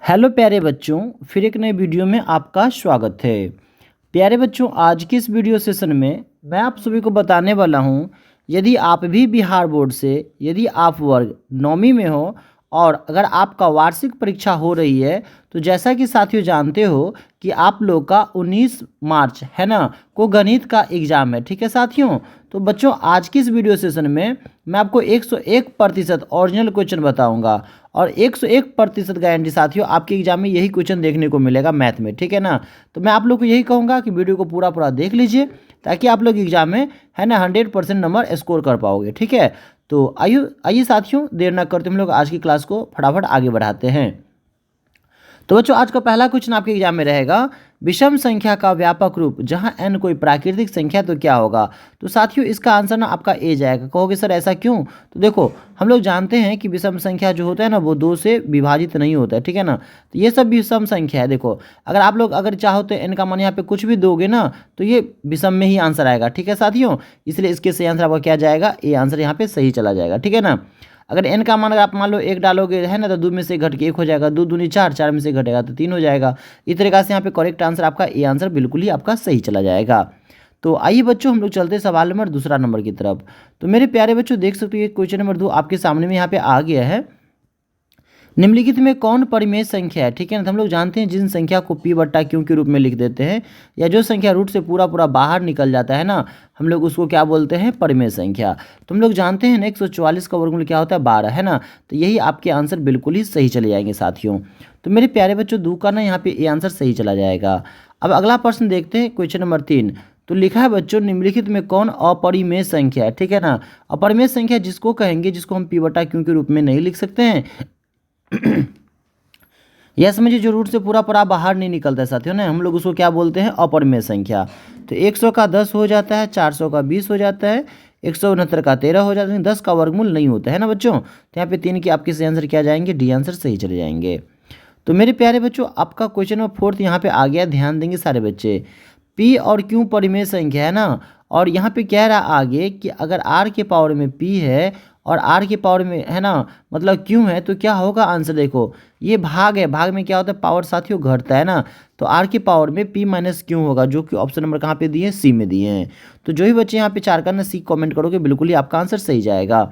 Hello प्यारे बच्चों, फिर एक नए वीडियो में आपका स्वागत है। प्यारे बच्चों, आज के इस वीडियो सेशन में मैं आप सभी को बताने वाला हूं, यदि आप भी बिहार बोर्ड से यदि आप वर्ग 9वीं में हो और अगर आपका वार्षिक परीक्षा हो रही है, तो जैसा कि साथियों जानते हो कि आप लोग का 19 मार्च है ना को गणित का एग्ज़ाम है। ठीक है साथियों, तो बच्चों आज की इस वीडियो सेशन में मैं आपको 101% ओरिजिनल क्वेश्चन बताऊंगा और 101% गारंटी साथियों आपके एग्जाम में यही क्वेश्चन देखने को मिलेगा मैथ में। ठीक है ना, तो मैं आप लोग को यही कहूँगा कि वीडियो को पूरा पूरा देख लीजिए ताकि आप लोग एग्जाम में है ना 100% नंबर स्कोर कर पाओगे। ठीक है, तो आइए आइए साथियों, देर ना करते हम लोग आज की क्लास को फटाफट आगे बढ़ाते हैं। तो बच्चों आज का पहला क्वेश्चन आपके एग्जाम में रहेगा, विषम संख्या का व्यापक रूप जहां n कोई प्राकृतिक संख्या तो क्या होगा। तो साथियों इसका आंसर ना आपका ए जाएगा। कहोगे सर ऐसा क्यों? तो देखो, हम लोग जानते हैं कि विषम संख्या जो होता है ना वो 2 से विभाजित नहीं होता है। ठीक है ना, तो ये सब विषम संख्या है। देखो, अगर आप लोग अगर चाहो तो n का मान यहाँ पे कुछ भी दोगे ना तो ये विषम में ही आंसर आएगा। ठीक है साथियों, इसलिए इसके सही आंसर आपका क्या जाएगा, ए आंसर यहाँ पे सही चला जाएगा। ठीक है ना, अगर n का मान अगर आप मान लो 1 डालोगे है ना तो 2 में से घट के 1 हो जाएगा, 2 दूनी 4, 4 में से घटेगा तो 3 हो जाएगा। इस तरीके से यहाँ पे करेक्ट आंसर आपका ए आंसर बिल्कुल ही आपका सही चला जाएगा। तो आइए बच्चों हम लोग चलते हैं सवाल नंबर दूसरा नंबर की तरफ। तो मेरे प्यारे बच्चों देख सकते हो ये क्वेश्चन नंबर 2 आपके सामने में यहाँ पे आ गया है। निम्नलिखित में कौन परिमेय संख्या है। ठीक है ना, तो हम लोग जानते हैं जिन संख्या को p बट्टा क्यू के रूप में लिख देते हैं या जो संख्या रूट से पूरा पूरा बाहर निकल जाता है ना, हम लोग उसको क्या बोलते हैं, परिमेय संख्या। तो हम लोग जानते हैं ना 144 का वर्गमूल क्या होता है, 12 है ना, तो यही आपके आंसर बिल्कुल ही सही चले जाएंगे साथियों। तो मेरे प्यारे बच्चों दू का ना यहाँ पे ये आंसर सही चला जाएगा। अब अगला प्रश्न देखते हैं, क्वेश्चन नंबर 3। तो लिखा है बच्चों, निम्नलिखित में कौन अपरिमेय संख्या है। ठीक है ना, अपरिमेय संख्या जिसको कहेंगे जिसको हम p बटा क्यू के रूप में नहीं लिख सकते हैं यह समझिए जो रूट से पूरा पूरा बाहर नहीं निकलता है साथियों ना, हम लोग उसको क्या बोलते हैं, अपरिमेय संख्या। तो 100 का 10 हो जाता है, 400 का 20 हो जाता है, 169 का 13 हो जाता है, 10 का वर्गमूल नहीं होता है ना बच्चों। तो यहाँ पे 3 की आपके सही आंसर क्या जाएंगे, डी आंसर सही चले जाएंगे। तो मेरे प्यारे बच्चों आपका क्वेश्चन नंबर 4 यहाँ पे आ गया, ध्यान देंगे सारे बच्चे। p और q परिमेय संख्या है ना, और यहाँ पे कह रहा आगे कि अगर r के पावर में p है और r के पावर में है ना मतलब q है, तो क्या होगा आंसर। देखो ये भाग है, भाग में क्या होता है, पावर साथियों घटता है ना, तो r के पावर में p माइनस क्यू होगा, जो कि ऑप्शन नंबर कहाँ पे दिए हैं, सी में दिए हैं। तो जो ही बच्चे यहाँ पे 4 का ना सी कमेंट करोगे बिल्कुल ही आपका आंसर सही जाएगा।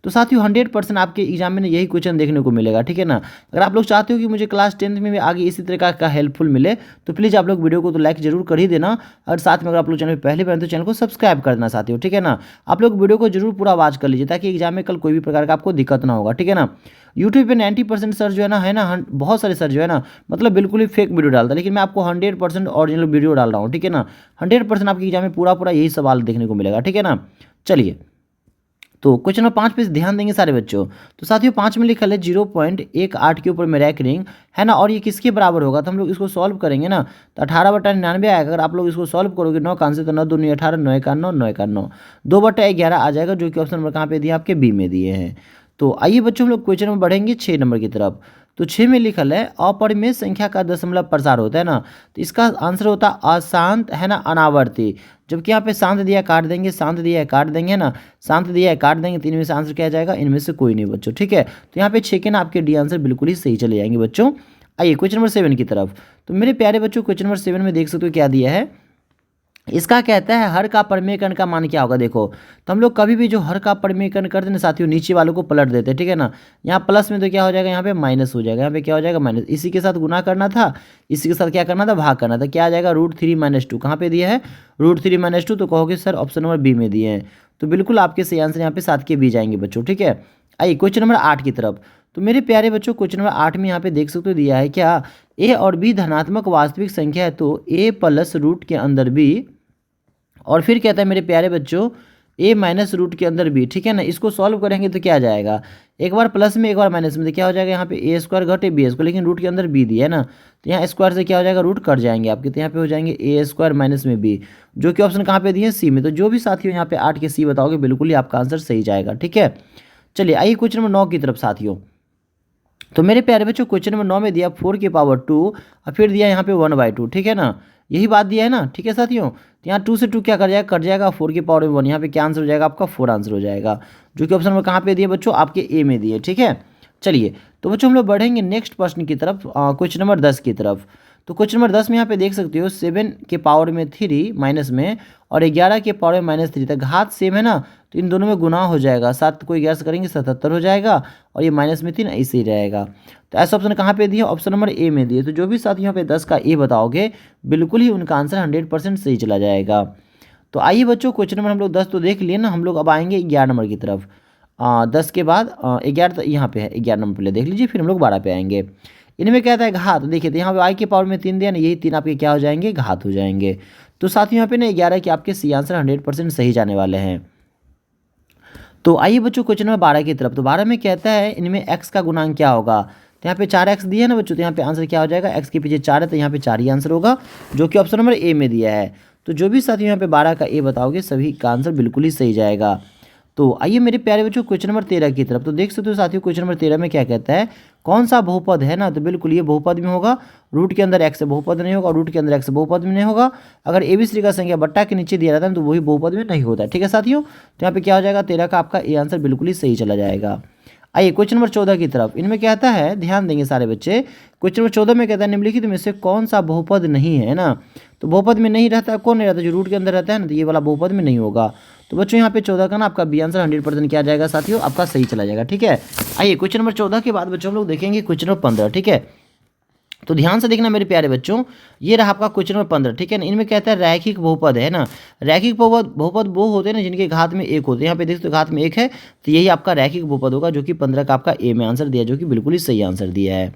तो साथियों 100% आपके एग्जाम में यही क्वेश्चन देखने को मिलेगा। ठीक है ना, अगर आप लोग चाहते हो कि मुझे क्लास 10th में भी आगे इसी तरह का हेल्पफुल मिले तो प्लीज़ आप लोग वीडियो को तो लाइक जरूर कर ही देना, और साथ में अगर आप लोग चैनल पर पहले बार तो चैनल को सब्सक्राइब कर देना साथियों। ठीक है ना, आप लोग वीडियो को जरूर पूरा वॉच कर लीजिए ताकि एग्जाम में कल कोई भी प्रकार का आपको दिक्कत ना होगा। ठीक है ना, यूट्यूब पे 90% सर जो है ना बहुत सारे सर जो है ना मतलब बिल्कुल ही फेक वीडियो डालता है, लेकिन मैं आपको 100% ओरिजिनल वीडियो डाल रहा हूँ। ठीक है ना, 100% आपके एग्जाम में पूरा पूरा यही सवाल देखने को मिलेगा। ठीक है ना, चलिए तो क्वेश्चन नंबर 5 पे ध्यान देंगे सारे बच्चों। तो साथियों 5 में लिखा है 0.18 के ऊपर में रैंक है ना, और ये किसके बराबर होगा, तो हम लोग इसको सॉल्व करेंगे ना, तो 18/99 आएगा। अगर आप लोग इसको सॉल्व करोगे 9 का आंसर, तो 9 दूनी 18, 9 का 9, 9 का 9, 2/11 आ जाएगा, जो कि ऑप्शन नंबर कहाँ पे दिया, आपके बी में दिए हैं। तो आइए बच्चों हम लोग क्वेश्चन में बढ़ेंगे 6 नंबर की तरफ। तो 6 में लिखल है, अपरिमेय संख्या का दशमलव प्रसार होता है ना, तो इसका आंसर होता है अशांत है ना अनावर्ती। जबकि यहाँ पे शांत दिया काट देंगे, शांत दिया है काट देंगे ना, शांत दिया है काट देंगे, 3 में से आंसर क्या जाएगा, इनमें से कोई नहीं बच्चों। ठीक है, तो यहाँ पे 6 के ना आपके डी आंसर बिल्कुल ही सही चले जाएंगे बच्चों। आइए क्वेश्चन नंबर 7 की तरफ। तो मेरे प्यारे बच्चों क्वेश्चन नंबर 7 में देख सकते हो क्या दिया है, इसका कहता है हर का परिमेयकरण का मान क्या होगा। देखो, तो हम लोग कभी भी जो हर का परिमेयकरण करते हैं ना साथियों, नीचे वालों को पलट देते हैं। ठीक है ना, यहाँ प्लस में तो क्या हो जाएगा, यहाँ पे माइनस हो जाएगा, यहाँ पे क्या हो जाएगा, माइनस। इसी के साथ गुना करना था, इसी के साथ क्या करना था, भाग करना था, क्या आ जाएगा, √3 - 2। कहाँ पे दिया है, √3 - 2, तो कहोगे सर ऑप्शन नंबर बी में दिए हैं, तो बिल्कुल आपके सही आंसर यहाँ पे 7 के बी जाएंगे बच्चों। ठीक है, आइए क्वेश्चन नंबर 8 की तरफ। तो मेरे प्यारे बच्चों क्वेश्चन नंबर 8 में यहाँ पे देख सकते हो दिया है क्या, ए और बी धनात्मक वास्तविक संख्या है, तो ए प्लस रूट के अंदर बी, और फिर कहता है मेरे प्यारे बच्चों ए माइनस रूट के अंदर बी। ठीक है ना, इसको सॉल्व करेंगे तो क्या जाएगा, एक बार प्लस में एक बार माइनस में, तो क्या हो जाएगा, यहाँ पे ए स्क्वायर घटे बी स्क्वायर, लेकिन रूट के अंदर बी दिया है ना, तो यहाँ स्क्वायर से क्या हो जाएगा, रूट कट जाएंगे आपके, तो यहाँ पे हो जाएंगे ए स्क्वायर माइनस में बी, जो कि ऑप्शन कहाँ पे दिए, सी में। तो जो भी साथियों यहाँ पे 8 के सी बताओगे बिल्कुल ही आपका आंसर सही जाएगा। ठीक है, चलिए आइए क्वेश्चन नंबर 9 की तरफ साथियों। तो मेरे प्यारे बच्चों क्वेश्चन नंबर 9 में दिया 4 की पावर 2 और फिर दिया यहाँ पे 1/2। ठीक है ना, यही बात दिया है ना। ठीक है साथियों, तो यहाँ 2 से 2 क्या कर जाएगा, कट जाएगा, 4 की पावर में 1, यहाँ पे क्या आंसर हो जाएगा आपका 4 आंसर हो जाएगा, जो कि ऑप्शन नंबर कहाँ पे दिए बच्चों, आपके ए में दिए। ठीक है, चलिए तो बच्चों हम लोग बढ़ेंगे नेक्स्ट प्रश्न की तरफ, क्वेश्चन नंबर 10 की तरफ। तो क्वेश्चन नंबर 10 में यहाँ पे देख सकते हो 7 के पावर में 3 माइनस में और 11 के पावर में -3, तो घात सेम है ना, तो इन दोनों में गुना हो जाएगा, 7 को 11 से करेंगे 77 हो जाएगा और ये -3 ऐसे ही रहेगा। तो ऐसा ऑप्शन कहाँ पे दिया, ऑप्शन नंबर ए में दिए। तो जो भी साथी यहाँ पे 10 का ए बताओगे बिल्कुल ही उनका आंसर 100% सही चला जाएगा। तो आइए बच्चों क्वेश्चन नंबर हम लोग 10 तो देख लिए ना, हम लोग अब आएंगे 11 नंबर की तरफ। 10 के बाद 11 यहाँ पे है, 11 नंबर पहले देख लीजिए, फिर हम लोग 12 पे आएंगे। इनमें क्या आता है घात, देखिए तो यहाँ पे आई के पावर में 3 दिया ना, यही 3 आपके क्या हो जाएंगे, घात हो जाएंगे। तो साथियों यहाँ पे ना 11 के आपके सी आंसर 100% सही जाने वाले हैं। तो आइए बच्चों क्वेश्चन नंबर 12 की तरफ। तो 12 में कहता है इनमें x का गुणांक क्या होगा, तो यहाँ पे 4x दिया है ना बच्चों, तो यहाँ पे आंसर क्या हो जाएगा, x के पीछे 4 है तो यहाँ पे 4 ही आंसर होगा, जो कि ऑप्शन नंबर ए में दिया है। तो जो भी साथियों यहाँ पे 12 का ए बताओगे सभी का आंसर बिल्कुल ही सही जाएगा। तो आइए मेरे प्यारे बच्चों क्वेश्चन नंबर 13 की तरफ। तो देख सकते हो साथियों क्वेश्चन नंबर 13 में क्या कहता है, कौन सा बहुपद है ना, तो बिल्कुल ये बहुपद में होगा, रूट के अंदर x से बहुपद नहीं होगा, रूट के अंदर x से बहुपद में नहीं होगा। अगर एबीसी का संख्या बट्टा के नीचे दिया रहता है तो वही बहुपद में नहीं होता है, ठीक है साथियों। तो यहाँ पे क्या हो जाएगा, 13 का आपका ए आंसर बिल्कुल ही सही चला जाएगा। आइए क्वेश्चन नंबर 14 की तरफ। इनमें क्या आता है, ध्यान देंगे सारे बच्चे। क्वेश्चन नंबर 14 में कहता है निम्नलिखित में से कौन सा बहुपद नहीं है ना, तो बहुपद में नहीं रहता है, कौन नहीं रहता, जो रूट के अंदर रहता है ना, तो ये वाला बहुपद में नहीं होगा। तो बच्चों यहाँ पे 14 का ना आपका बी आंसर 100% क्या जाएगा साथियों, आपका सही चला जाएगा, ठीक है। आइए क्वेश्चन नंबर 14 के बाद बच्चों हम लोग देखेंगे क्वेश्चन नंबर 15, ठीक है। तो ध्यान से देखना मेरे प्यारे बच्चों, ये रहा आपका क्वेश्चन नंबर 15, ठीक है ना। इनमें कहता है रैखिक बहुपद है ना, रैखिक बहुपद बहुपद वो होते हैं ना जिनके घात में 1 होते हैं। यहाँ पे देखते हो घात में 1 है, तो यही आपका रैखिक बहुपद होगा, जो कि 15 का आपका ए में आंसर दिया, जो कि बिल्कुल ही सही आंसर दिया है।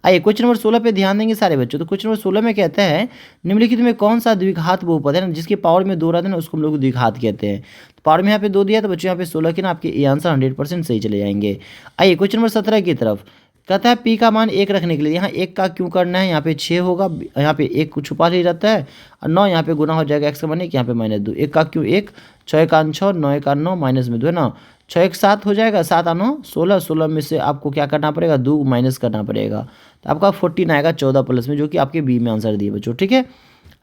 आइए क्वेश्चन नंबर 16 पे ध्यान देंगे सारे बच्चों। तो क्वेश्चन नंबर 16 में कहता है निम्नलिखित में कौन सा द्विघात बहुपद है ना, जिसके पावर में 2 रहते हैं ना, उसको हम लोग द्विघात कहते हैं। तो पावर में यहाँ पे 2 दिया, तो बच्चों यहाँ पे 16 के ना आपके ए आंसर 100% सही चले जाएंगे। आइए क्वेश्चन नंबर 17 की तरफ। कहता है पी का मान 1 रखने के लिए यहाँ 1 का क्यों करना है, यहाँ पे 6 होगा, यहाँ पे 1 को छुपा ही रहता है, और 9 यहाँ पे गुना हो जाएगा x का मान 1, यहाँ पे -2, 1 का क्यों 1, 6 का 6, 9 का 9, माइनस में 2 है ना, 6 1 7 हो जाएगा, 7 9 16, 16 में से आपको क्या करना पड़ेगा, 2 माइनस करना पड़ेगा, तो आपका 14 आएगा 14 प्लस में, जो कि आपके बी में आंसर दिए बच्चों, ठीक है।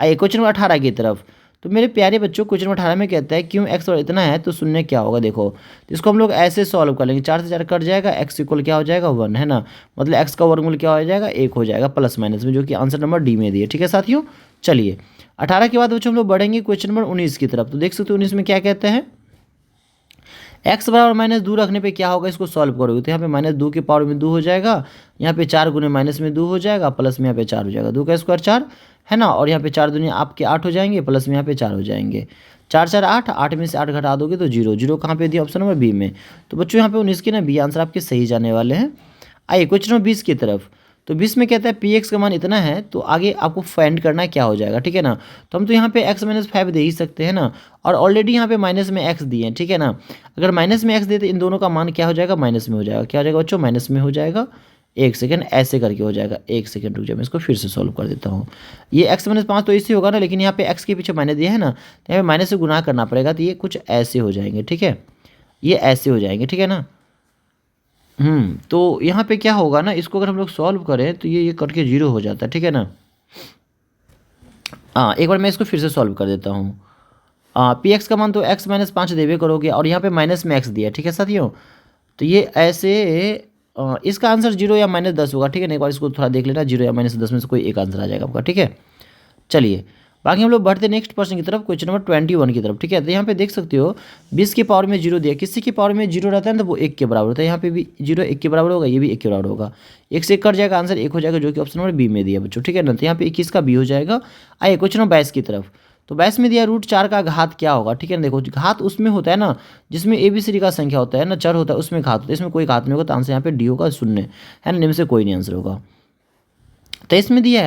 आइए क्वेश्चन नंबर 18 की तरफ। तो मेरे प्यारे बच्चों क्वेश्चन नंबर 18 में कहता है क्यों x और इतना है तो शून्य क्या होगा। देखो तो इसको हम लोग ऐसे सॉल्व कर लेंगे, 4 से 4 कट जाएगा, x इक्वल क्या हो जाएगा 1 है ना, मतलब x का वर्गमूल क्या हो जाएगा 1 हो जाएगा प्लस माइनस में, जो कि आंसर नंबर डी में दिए, ठीक है साथियों। चलिए 18 के बाद बच्चों हम लोग बढ़ेंगे क्वेश्चन नंबर 19 की तरफ। तो देख सकते हो 19 में क्या कहते हैं, x बराबर -2 रखने पे क्या होगा, इसको सॉल्व करोगे तो यहाँ पे -2 के पावर में 2 हो जाएगा, यहाँ पे 4 गुने माइनस में 2 हो जाएगा, प्लस में यहाँ पे 4 हो जाएगा, 2 का स्क्वायर 4 है ना, और यहाँ पे 4 दुनिया आपके 8 हो जाएंगे, प्लस में यहाँ पे 4 हो जाएंगे, 4 4 8, 8 में से 8 घटा दोगे तो 0, 0 कहाँ पे दिया, ऑप्शन नंबर बी में। तो बच्चों यहाँ पे 19 के ना बी आंसर आपके सही जाने वाले हैं। आइए क्वेश्चन नंबर 20 की तरफ। तो 20 में कहता है पी एक्स का मान इतना है, तो आगे आपको फाइंड करना है क्या हो जाएगा, ठीक है ना। तो हम तो यहाँ पे x -5 दे ही सकते हैं ना, और ऑलरेडी यहाँ पे माइनस में x दिए हैं, ठीक है ना। अगर माइनस में x दे तो इन दोनों का मान क्या हो जाएगा, माइनस में हो जाएगा, क्या हो जाएगा बच्चों, माइनस में हो जाएगा। एक सेकंड ऐसे करके हो जाएगा, एक सेकंड रुक जाए, मैं इसको फिर से सॉल्व कर देता हूँ। ये x -5 तो इससे होगा ना, लेकिन यहाँ पे x के पीछे माइनस दिया है ना, तो यहाँ पे माइनस से गुना करना पड़ेगा, तो ये कुछ ऐसे हो जाएंगे, ठीक है, ये ऐसे हो जाएंगे, ठीक है ना। तो यहाँ पे क्या होगा ना, इसको अगर हम लोग सॉल्व करें तो ये कट के 0 हो जाता है, ठीक है ना। एक बार मैं इसको फिर से सॉल्व कर देता हूँ। पी एक्स का मान तो x -5 देवे करोगे, और यहाँ पे माइनस में x दिया, ठीक है साथियों। तो ये ऐसे इसका आंसर 0 या -10 होगा, ठीक है ना। एक बार इसको थोड़ा देख लेना, 0 या -10 में से कोई एक आंसर आ जाएगा आपका, ठीक है। चलिए बाकी हम लोग बढ़ते नेक्स्ट क्वेश्चन की तरफ, क्वेश्चन नंबर 21 की तरफ, ठीक है। तो यहाँ पे देख सकते हो 20 के पावर में 0 दिया, किसी के पावर में 0 रहता है ना तो वो 1 के बराबर होता है, यहाँ पे भी 0 1 के बराबर होगा, ये भी 1 के बराबर होगा, 1 से 1 कट जाएगा, आंसर 1 हो जाएगा, जो कि ऑप्शन नंबर बी में दिया बच्चों, ठीक है ना। तो यहाँ पे 21 का बी हो जाएगा। आइए क्वेश्चन नंबर 22 की तरफ। तो 22 में दिया √4 का घात क्या होगा, ठीक है ना। देखो घात उसमें होता है ना जिसमें ABCD का संख्या होता है ना, चर होता है, उसमें घात होता है, इसमें कोई घात नहीं होगा, तो आंसर यहाँ पे डी होगा, 0 है ना, इनमें से कोई नहीं आंसर होगा। तो इसमें दिया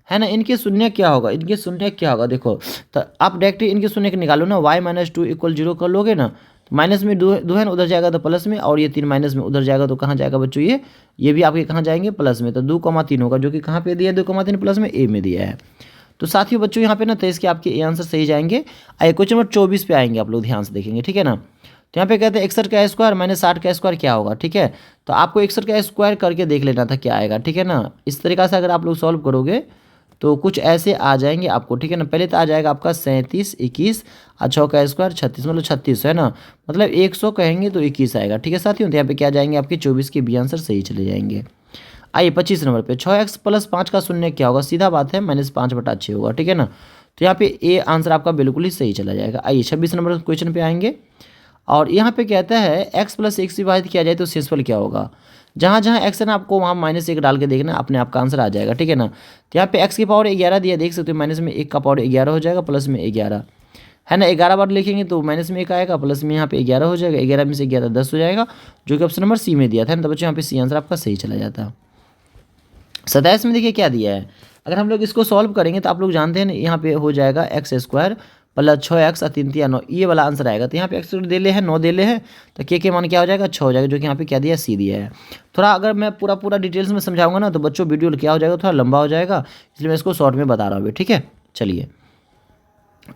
है ना, इनके शून्य क्या होगा, इनके शून्य क्या होगा। देखो तो आप डायरेक्टली इनके शून्य के निकालो ना, y -2 = 0 कर लोगे ना, तो माइनस में 2 है ना, उधर जाएगा तो प्लस में, और ये 3 माइनस में उधर जाएगा तो कहाँ जाएगा बच्चों, ये भी आपके कहाँ जाएंगे, प्लस में। तो 2,3 होगा, जो कि कहाँ पे दिया है, 2,3 प्लस में ए में दिया है। तो साथियों बच्चों यहाँ पे ना 23 के आपके ए आंसर सही जाएंगे। आइए क्वेश्चन नंबर 24 पे आएंगे, आप लोग ध्यान से देखेंगे, ठीक है ना। तो यहाँ पे कहते हैं 61 का स्क्वायर -60 का स्क्वायर क्या होगा, ठीक है। तो आपको 61 का स्क्वायर करके देख लेना था क्या आएगा, ठीक है ना। इस तरीका से अगर आप लोग सॉल्व करोगे तो कुछ ऐसे आ जाएंगे आपको, ठीक है ना। पहले तो आ जाएगा आपका 37, 21 और 6 का स्क्वायर 36, मतलब 36 है ना, मतलब 100 कहेंगे तो 21 आएगा, ठीक है साथियों। तो यहाँ पे क्या जाएंगे आपके 24 के बी आंसर सही चले जाएंगे। आइए 25 नंबर पे 6x प्लस 5 का शून्य क्या होगा, सीधा बात है -5/6 होगा, ठीक है ना। तो यहाँ पे ए आंसर आपका बिल्कुल ही सही चला जाएगा। आइए 26 नंबर क्वेश्चन पे आएंगे और यहाँ पे कहता है x प्लस 1 से विभाजित किया जाए तो शेषफल क्या होगा। जहाँ जहाँ x है ना आपको वहाँ -1 डाल के देखना, अपने आप का आंसर आ जाएगा, ठीक है ना। तो यहाँ पे x की पावर 11 दिया, देख सकते हो माइनस में 1 का पावर 11 हो जाएगा, प्लस में 11 है ना। 11 बार लिखेंगे तो माइनस में 1 आएगा, प्लस में यहाँ पे 11 हो जाएगा, 11 में से 11 10 हो जाएगा, जो कि ऑप्शन नंबर सी में दिया था ना। तो बच्चों यहाँ पे सी आंसर आपका सही चला जाता है। 27 में देखिए क्या दिया है, अगर हम लोग इसको सॉल्व करेंगे तो आप लोग जानते हैं ना, यहाँ पे हो जाएगा एक्स स्क्वायर प्लस 6x और 3 3 9, ये वाला आंसर आएगा। तो यहाँ पे एक्स दे ले है 9 दे ले है, तो के मान क्या हो जाएगा 6 हो जाएगा, जो कि यहाँ पे क्या दिया सी दिया है। थोड़ा अगर मैं पूरा डिटेल्स में समझाऊंगा ना तो बच्चों वीडियो क्या हो जाएगा, थोड़ा लंबा हो जाएगा, इसलिए मैं इसको शॉर्ट में बता रहा हूँ, ठीक है। चलिए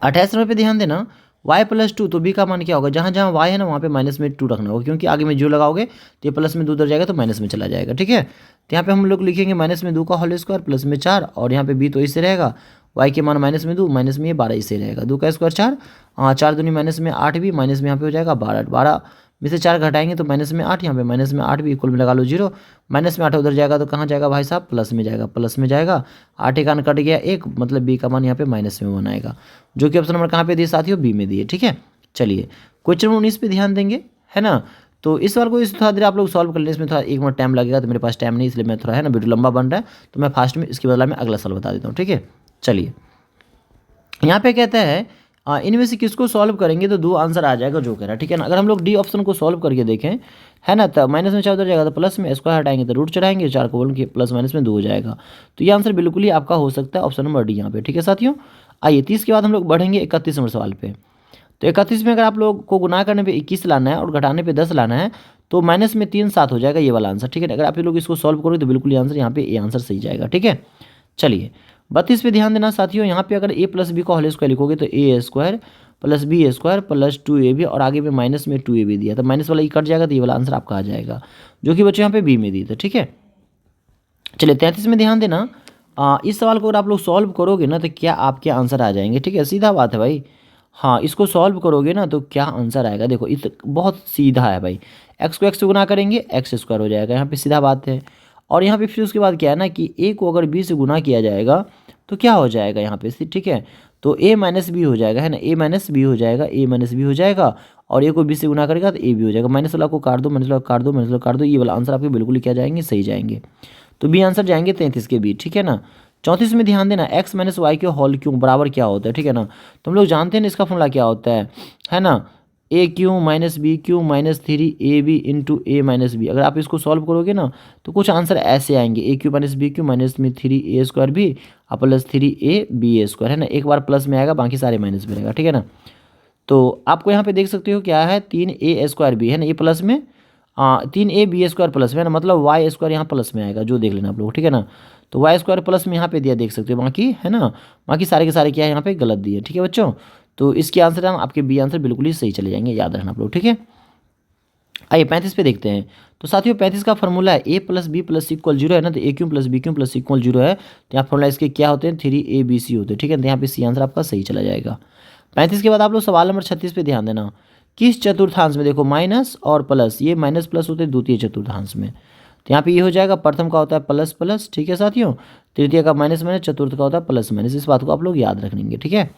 28 नंबर पे ध्यान देना, y प्लस 2, तो b का मान क्या होगा, जहाँ जहाँ y है ना वहाँ पे माइनस में 2 रखना होगा, क्योंकि आगे में जो लगाओगे तो ये प्लस में 2 उधर जाएगा तो माइनस में चला जाएगा, ठीक है। तो यहाँ पे हम लोग लिखेंगे माइनस में 2 का होल स्क्वायर प्लस में 4, और यहाँ पे b तो इससे रहेगा, y के मान माइनस में 2 माइनस में ये 12 इससे रहेगा, 2 का स्क्वायर 4, 4 दूनी माइनस में 8 भी, माइनस में यहाँ पे हो जाएगा 12, 12 में से 4 घटाएंगे तो माइनस में 8, यहाँ पे माइनस में 8 भी, इक्वल में लगा लो 0, माइनस में 8 उधर जाएगा तो कहाँ जाएगा भाई साहब, प्लस में जाएगा, प्लस में जाएगा, 8 एक आन कट गया 1, मतलब b का मान यहाँ पे माइनस में 1 आएगा, जो कि ऑप्शन नंबर कहाँ पे दिए साथियों, बी में दिए, ठीक है। चलिए क्वेश्चन नंबर 19 पे ध्यान देंगे, है ना। तो इस सवाल को थोड़ा देर आप लोग सॉल्व कर लें, इसमें थोड़ा 1 मिनट टाइम लगेगा, तो मेरे पास टाइम नहीं, इसलिए मैं थोड़ा है ना वीडियो लंबा बन रहा है, तो मैं फास्ट में इसके बदला में अगला सवाल बता देता हूँ, ठीक है। चलिए यहाँ पे कहता है इनमें से किसको सॉल्व करेंगे तो 2 आंसर आ जाएगा जो कह रहा है, ठीक है ना। अगर हम लोग डी ऑप्शन को सॉल्व करके देखें, है ना, तो माइनस में 4 उधर जाएगा तो प्लस में, स्क्वायर हटाएंगे तो रूट चढ़ाएंगे, 4 को बोल के प्लस माइनस में 2 हो जाएगा। तो ये आंसर बिल्कुल ही आपका हो सकता है ऑप्शन नंबर डी यहाँ पे, ठीक है साथियों। आइए 30 के बाद हम लोग बढ़ेंगे 31 नंबर सवाल पे। तो 31 में अगर आप लोग को गुना करने पे 21 लाना है और घटाने पे 10 लाना है, तो माइनस में 3 7 हो जाएगा ये वाला आंसर, ठीक है। अगर आप ये लोग इसको सॉल्व करोगे तो बिल्कुल ये आंसर यहाँ पे ये आंसर सही जाएगा, ठीक है। चलिए 32 पे ध्यान देना साथियों, यहाँ पे अगर a प्लस बी का होल स्क्वायर लिखोगे तो A square plus B square plus 2ab, और आगे में माइनस में 2ab दिया, तो माइनस वाला ये कट जाएगा, तो ये वाला आंसर आपका आ जाएगा, जो कि बच्चों यहाँ पे बी में दी था, ठीक है। चलिए 33 में ध्यान देना, इस सवाल को अगर आप लोग सॉल्व करोगे ना तो क्या आपके आंसर आ जाएंगे, ठीक है, सीधा बात है भाई। हाँ इसको सॉल्व करोगे ना तो क्या आंसर आएगा, देखो इस बहुत सीधा है भाई, एक्स को एक्स से गुना करेंगे एक्स स्क्वायर हो जाएगा, यहाँ पे सीधा बात है। और यहाँ पे फिर उसके बाद क्या है ना कि ए को अगर बी से गुना किया जाएगा तो क्या हो जाएगा यहाँ पे, ठीक है, तो ए माइनस बी हो जाएगा, है ना, ए माइनस बी हो जाएगा, ए माइनस बी हो जाएगा, और ए को बी से गुना करेगा तो ए बी हो जाएगा, माइनस वाला को काट दो, माइनस वाला को काट दो, माइनस वाला को काट दो, ये वाला आंसर आपके बिल्कुल ही क्या जाएंगे, सही जाएंगे। तो बी आंसर जाएंगे 33 के बी, ठीक है ना। 34 में ध्यान देना, एक्स माइनस वाई के होल क्यों बराबर क्या होता है, ठीक है ना। तो हम लोग जानते हैं ना इसका फॉर्मूला क्या होता है ना, A cube minus B cube minus 3 A B into A minus B. अगर आप इसको सॉल्व करोगे ना तो कुछ आंसर ऐसे आएंगे, A cube minus B cube minus में 3 ए स्क्वायर बी और प्लस 3 ए बी स्क्वायर, है ना, एक बार प्लस में आएगा बाकी सारे माइनस में रहेगा, ठीक है ना। तो आपको यहाँ पे देख सकते हो क्या है 3 ए स्क्वायर बी, है ना, ये प्लस में 3 ए बी स्क्वायर प्लस में, है ना, मतलब वाई स्क्वायर यहाँ प्लस में आएगा, जो देख लेना आप लोग, ठीक है ना। तो वाई स्क्वायर प्लस में यहाँ पे दिया देख सकते हो, बाकी है ना, बाकी सारे के सारे क्या है यहाँ पे गलत दिए, ठीक है बच्चों। तो इसके आंसर हम आपके बी आंसर बिल्कुल ही सही चले जाएंगे, याद रखना आप लोग, ठीक है। आइए 35 पे देखते हैं। तो साथियों 35 का फॉर्मूला है A plus B plus equal 0 है ना, तो A cube plus B cube plus equal 0 है, तो यहाँ फॉर्मूला इसके क्या होते हैं 3abc होते हैं, ठीक है। तो यहाँ पे सी आंसर आपका सही चला जाएगा। 35 के बाद आप लोग सवाल नंबर 36 पे ध्यान देना, किस चतुर्थांश में, देखो माइनस और प्लस, ये माइनस प्लस होते हैं द्वितीय चतुर्थांश में, तो यहाँ पे ये हो जाएगा, प्रथम का होता है प्लस प्लस, ठीक है साथियों, तृतीय का माइनस माइनस, चतुर्थ का होता है प्लस माइनस, इस बात को आप लोग याद रखेंगे, ठीक है।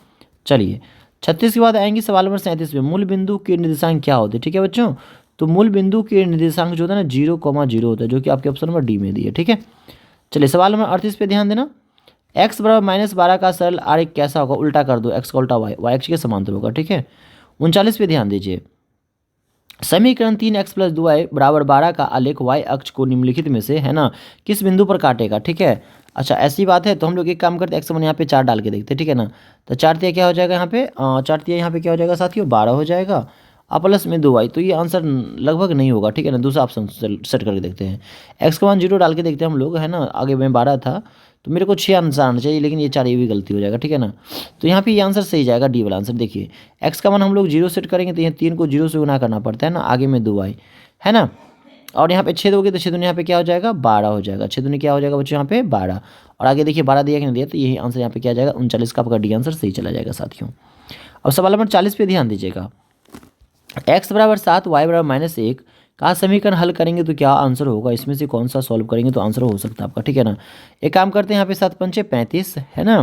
चलिए 36 के बाद आएंगे सवाल नंबर 37 पे, मूल बिंदु के निर्देशांक क्या होते हैं, ठीक है बच्चों। तो मूल बिंदु के निर्देशांक जो होता है ना 0,0 होता है, जो कि आपके ऑप्शन नंबर डी में दी है, ठीक है। चलिए सवाल नंबर 38 पे ध्यान देना, x बराबर -12 का सरल आरेख कैसा होगा, उल्टा कर दो, x का उल्टा y अक्ष के समांतर होगा, ठीक है। 39 पे ध्यान दीजिए, समीकरण 3x प्लस 2y बराबर 12 का आलेख y अक्ष को निम्नलिखित में से, है ना, किस बिंदु पर काटेगा, ठीक है। अच्छा ऐसी बात है तो हम लोग एक काम करते हैं, एक्स वन यहाँ पे 4 डाल के देखते हैं, ठीक है ना। तो 4 तिया क्या हो जाएगा यहाँ पे, 4 तिया यहाँ पे क्या हो जाएगा साथियों 12 हो जाएगा, और प्लस में 2y, तो ये आंसर लगभग नहीं होगा, ठीक है ना। दूसरा ऑप्शन सेट करके देखते हैं, एक्स का मान 0 डाल के देखते हैं हम लोग, है ना, आगे में 12 था तो मेरे को 6 आंसर आना चाहिए, लेकिन ये 4 ये भी गलती हो जाएगा, ठीक है ना। तो यहाँ पे ये आंसर सही जाएगा, डी वाला आंसर। देखिए एक्स का मान हम लोग 0 सेट करेंगे तो यहाँ 3 को 0 से गुना करना पड़ता है ना, आगे में 2y, है ना, और यहाँ पे 6 दोगे तो 6 दूनी यहाँ पे क्या हो जाएगा 12 हो जाएगा, 6 दूनी क्या हो जाएगा बच्चों यहाँ पे 12, और आगे देखिए 12 दिया कि नहीं दिया, तो यही आंसर यहाँ पे क्या जाएगा 39 का आपका डी आंसर सही चला जाएगा साथियों। अब सवाल नंबर 40 पे ध्यान दीजिएगा। x बराबर 7 y बराबर -1 का समीकरण हल करेंगे तो क्या आंसर होगा, इसमें से कौन सा सॉल्व करेंगे तो आंसर हो सकता है आपका, ठीक है ना। एक काम करते हैं, यहाँ पे 7 पंचे 35 है ना,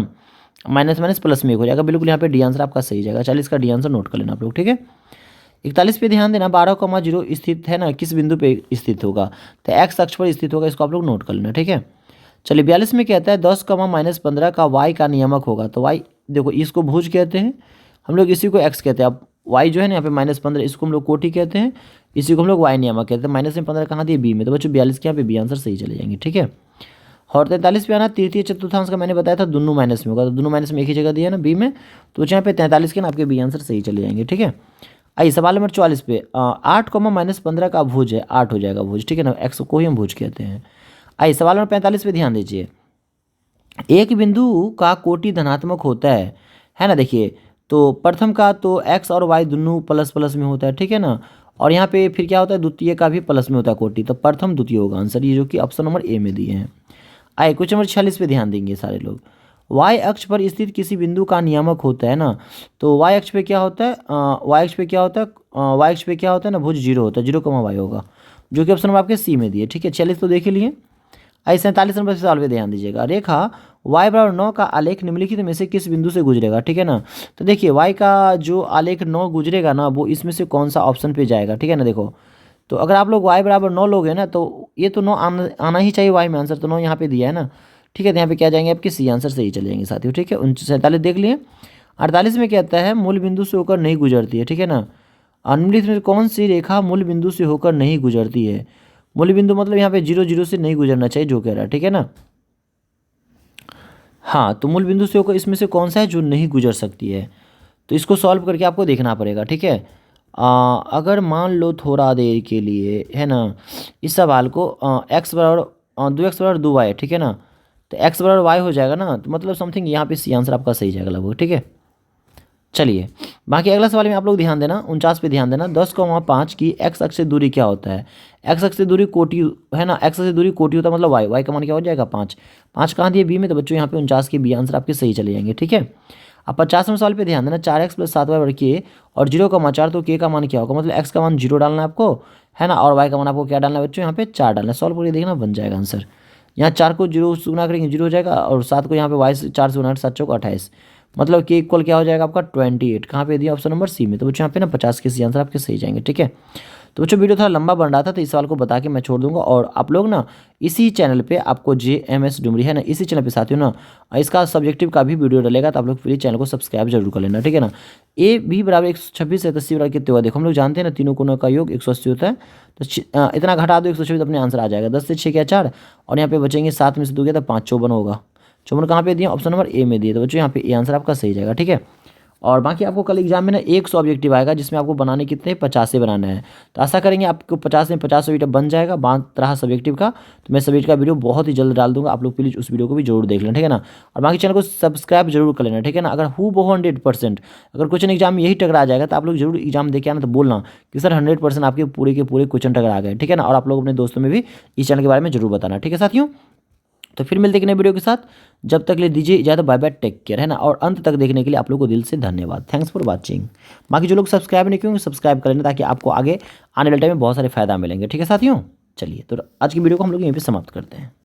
माइनस माइनस प्लस में 1 हो जाएगा, बिल्कुल यहाँ पे डी आंसर आपका सही जाएगा। 40 का डी आंसर नोट कर लेना आप लोग, ठीक है। 41 पे ध्यान देना, 12,0 स्थित है ना, किस बिंदु पे स्थित होगा, तो एक्स अक्ष पर स्थित होगा, इसको आप लोग नोट कर लेना, ठीक है। चलिए 42 में कहता है 10, -15 का y का नियामक होगा, तो y देखो इसको भुज कहते हैं हम लोग, इसी को x कहते हैं। अब y जो है ना यहाँ पे -15, इसको हम लोग कोटि कहते हैं, इसी को हम लोग y नियामक कहते हैं। माइनस में 15 कहाँ दिए, b में, तो बच्चों 42 के यहाँ पे b आंसर सही चले जाएंगे, ठीक है। और 43 पे आना, तृतीय चतुर्थांश का मैंने बताया था दोनों माइनस में होगा, तो दोनों माइनस में एक ही जगह दिया ना बी में, तो यहाँ पे 43 के ना आपके बी आंसर सही चले जाएंगे, ठीक है। आइए सवाल नंबर 44 पे 8, -15 का भुज है, 8 हो जाएगा भुज, ठीक है ना, एक्स को ही हम भुज कहते हैं। आइए सवाल नंबर 45 पे ध्यान दीजिए। एक बिंदु का कोटि धनात्मक होता है ना, देखिए तो प्रथम का तो x और y दोनों प्लस प्लस में होता है, ठीक है ना, और यहाँ पे फिर क्या होता है, द्वितीय का भी प्लस में होता है कोटि, तो प्रथम द्वितीय होगा आंसर, ये जो कि ऑप्शन नंबर ए में दिए हैं। आइए क्वेश्चन नंबर 46 पे ध्यान देंगे सारे लोग। y अक्ष पर स्थित किसी बिंदु का नियामक होता है ना, तो y अक्ष पे क्या होता है, y अक्ष पे क्या होता है, y अक्ष पे क्या होता है ना, भुज 0 होता है, 0, y होगा, जो कि ऑप्शन नंबर आपके सी में दिए, ठीक है। 46 तो देख ही लिए। आइए 47 नंबर सवाल पे ध्यान दीजिएगा। रेखा y बराबर 9 का आलेख निम्नलिखित में से किस बिंदु से गुजरेगा, ठीक है ना, तो देखिए y का जो आलेख 9 गुजरेगा ना, वो इसमें से कौन सा ऑप्शन पे जाएगा, ठीक है ना। देखो तो अगर आप लोग y बराबर 9 लोगे ना, तो ये तो 9 आना ही चाहिए y में आंसर, तो 9 यहाँ पे दिया है ना, ठीक है, तो यहाँ पे क्या जाएंगे आपके सी आंसर सही चले जाएंगे साथियों, ठीक है। 47 देख लिए। 48 में कहता है मूल बिंदु से होकर नहीं गुजरती है, ठीक है ना, निम्नलिखित में कौन सी रेखा मूल बिंदु से होकर नहीं गुजरती है, मूल बिंदु मतलब यहाँ पे 0, 0 से नहीं गुजरना चाहिए जो कह रहा है, ठीक है ना। हाँ तो मूल बिंदु से होकर इसमें से कौन सा है जो नहीं गुजर सकती है, तो इसको सॉल्व करके आपको देखना पड़ेगा, ठीक है। अगर मान लो थोड़ा देर के लिए है ना, इस सवाल को x बराबर 2x बराबर 2y, ठीक है ना, तो x बराबर y हो जाएगा ना, तो मतलब समथिंग यहाँ पे सी आंसर आपका सही जाएगा लगभग, ठीक है। चलिए बाकी अगला सवाल में आप लोग ध्यान देना, 49 पे ध्यान देना। 10,5 की x अक्ष से दूरी क्या होता है, x अक्ष से दूरी कोटि है ना, x अक्ष से दूरी कोटि होता है, मतलब y का मान क्या हो जाएगा 5, 5 कहाँ दिए b में, तो बच्चों यहाँ पे 49 के बी आंसर आपके सही चले जाएंगे, ठीक है। अब 50वें सवाल पे ध्यान देना। 4x + 7y बराबर k और 0,4, तो k का मान क्या होगा, मतलब x का मान 0 डालना है आपको, है ना, और y का मान आपको क्या डालना है बच्चों, यहाँ पे 4 डालना है। सॉल्व करके देखना बन जाएगा आंसर। यहाँ 4 को 0 से गुना करेंगे 0 हो जाएगा, और 7 को यहाँ पे y से 4 से गुना 7 चौक 28, मतलब k इक्वल क्या हो जाएगा आपका 28, कहाँ पे दिया ऑप्शन नंबर सी में, तो बच्चों यहाँ पे ना 50 के सी आंसर आपके सही जाएंगे, ठीक है। तो बच्चों वीडियो थोड़ा लंबा बन रहा था, तो इस सवाल को बता के मैं छोड़ दूंगा, और आप लोग ना इसी चैनल पे आपको JMS डुमरी है ना, इसी चैनल पे साथियों ना इसका सब्जेक्टिव का भी वीडियो डलेगा, तो आप लोग प्लीज चैनल को सब्सक्राइब जरूर कर लेना, ठीक है ना। ए भी बराबर 126 है, 80 बराबर कितने हुआ, देखो हम लोग जानते हैं ना तीनों कोनों का योग 180 होता है, तो इतना घटा दो 126, अपने आंसर आ जाएगा। 10 से 6 क्या 4, और यहाँ पे बचेंगे 7 में से 2 गया तो 5, 54 होगा। 54 कहाँ पे दिया, ऑप्शन नंबर ए में दिए, तो बच्चों यहाँ पे ए आंसर आपका सही जाएगा, ठीक है। और बाकी आपको कल एग्जाम में ना 100 ऑब्जेक्टिव आएगा, जिसमें आपको बनाने कितने 50 से बनाना है, तो आशा करेंगे आपको 50 में 50 ऑब्जेक्टिव बन जाएगा। बात रहा सब्जेक्टिव का, तो मैं सब्जेक्ट का वीडियो बहुत ही जल्द डाल दूंगा, आप लोग प्लीज़ उस वीडियो को भी जरूर देख लेना, ठीक है ना। और बाकी चैनल को सब्सक्राइब जरूर कर लेना, ठीक है ना। अगर हूबहू 100% अगर क्वेश्चन एग्जाम में यही टकरा जाएगा, तो आप लोग जरूर एग्जाम देके आना, तो बोलना कि सर 100% आपके पूरे के पूरे क्वेश्चन टकरा गए, ठीक है ना। और आप लोग अपने दोस्तों में भी इस चैनल के बारे में जरूर बताना, ठीक है साथियों। तो फिर मिलते हैं नए वीडियो के साथ, जब तक ले दीजिए इजाज़त, बाय बाय, टेक केयर, है ना। और अंत तक देखने के लिए आप लोग को दिल से धन्यवाद, थैंक्स फॉर वाचिंग। बाकी जो लोग सब्सक्राइब नहीं किए सब्सक्राइब कर लेना, ताकि आपको आगे आने वाले टाइम में बहुत सारे फायदा मिलेंगे, ठीक है साथियों। चलिए तो आज की वीडियो को हम लोग यहीं पे समाप्त करते हैं।